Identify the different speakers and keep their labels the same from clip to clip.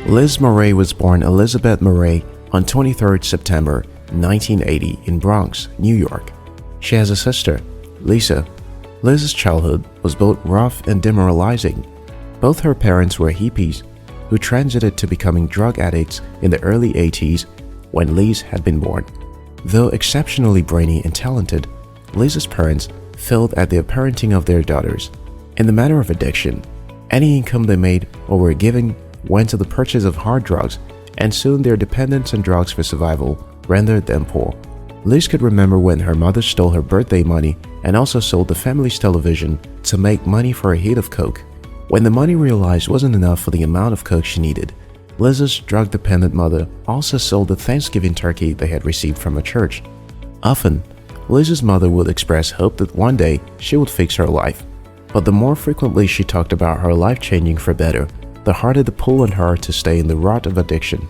Speaker 1: Liz Murray was born Elizabeth Murray on 23 September 1980 in Bronx, New York. She has a sister, Lisa. Liz's childhood was both rough and demoralizing. Both her parents were hippies who transited to becoming drug addicts in the early 80s when Liz had been born. Though exceptionally brainy and talented, Liz's parents failed at the parenting of their daughters. In the matter of addiction, any income they made or were given went to the purchase of hard drugs, and soon their dependence on drugs for survival rendered them poor. Liz could remember when her mother stole her birthday money and also sold the family's television to make money for a hit of coke. When the money realized wasn't enough for the amount of coke she needed, Liz's drug-dependent mother also sold the Thanksgiving turkey they had received from a church. Often, Liz's mother would express hope that one day she would fix her life. But the more frequently she talked about her life changing for better, the harder the pull on her to stay in the rut of addiction.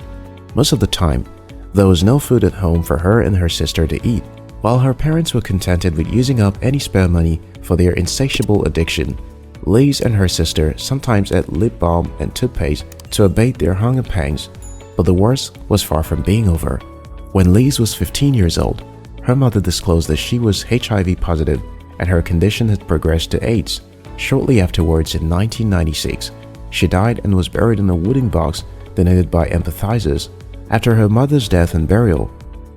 Speaker 1: Most of the time, there was no food at home for her and her sister to eat. While her parents were contented with using up any spare money for their insatiable addiction, Liz and her sister sometimes ate lip balm and toothpaste to abate their hunger pangs. But the worst was far from being over. When Liz was 15 years old, her mother disclosed that she was HIV positive and her condition had progressed to AIDS. Shortly afterwards, in 1996, she died and was buried in a wooden box donated by empathizers. After her mother's death and burial,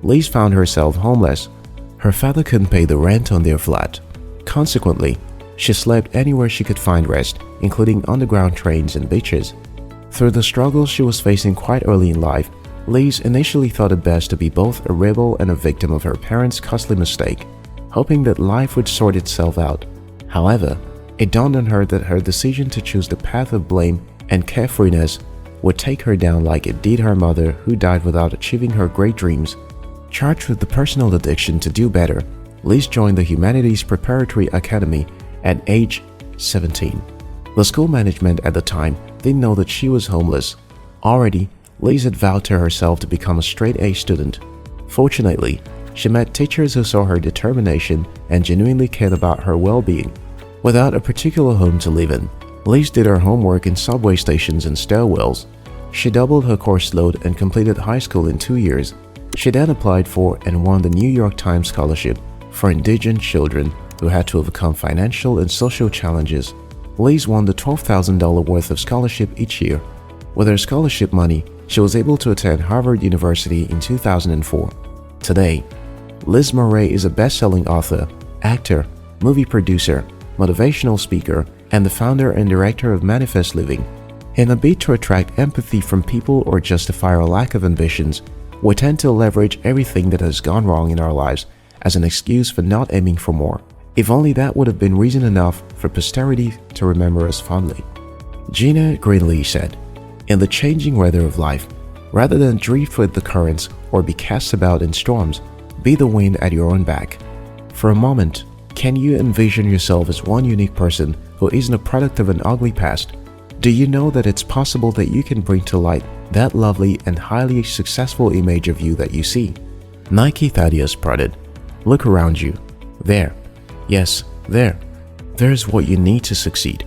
Speaker 1: Liz found herself homeless. Her father couldn't pay the rent on their flat. Consequently, she slept anywhere she could find rest, including underground trains and beaches. Through the struggles she was facing quite early in life, Liz initially thought it best to be both a rebel and a victim of her parents' costly mistake, hoping that life would sort itself out. However, it dawned on her that her decision to choose the path of blame and carefreeness would take her down like it did her mother, who died without achieving her great dreams. Charged with the personal addiction to do better, Liz joined the Humanities Preparatory Academy at age 17. The school management at the time didn't know that she was homeless. Already, Liz had vowed to herself to become a straight-A student. Fortunately, she met teachers who saw her determination and genuinely cared about her well-being. Without a particular home to live in, Liz did her homework in subway stations and stairwells. She doubled her course load and completed high school in 2 years. She then applied for and won the New York Times Scholarship for indigent children who had to overcome financial and social challenges. Liz won the $12,000 worth of scholarship each year. With her scholarship money, she was able to attend Harvard University in 2004. Today, Liz Murray is a best-selling author, actor, movie producer, motivational speaker, and the founder and director of Manifest Living. In a bid to attract empathy from people or justify our lack of ambitions, we tend to leverage everything that has gone wrong in our lives as an excuse for not aiming for more. If only that would have been reason enough for posterity to remember us fondly. Gina Greenlee said, "In the changing weather of life, rather than drift with the currents or be cast about in storms, be the wind at your own back." For a moment, can you envision yourself as one unique person who isn't a product of an ugly past? Do you know that it's possible that you can bring to light that lovely and highly successful image of you that you see? Nike Thaddeus prodded, "Look around you. There. Yes, there. There's what you need to succeed."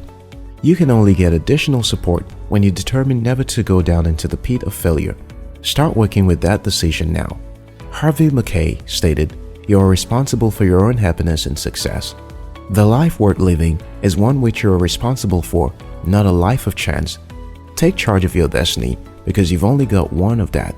Speaker 1: You can only get additional support when you determine never to go down into the pit of failure. Start working with that decision now. Harvey Mackay stated, "You are responsible for your own happiness and success." The life worth living is one which you are responsible for, not a life of chance. Take charge of your destiny because you've only got one of that.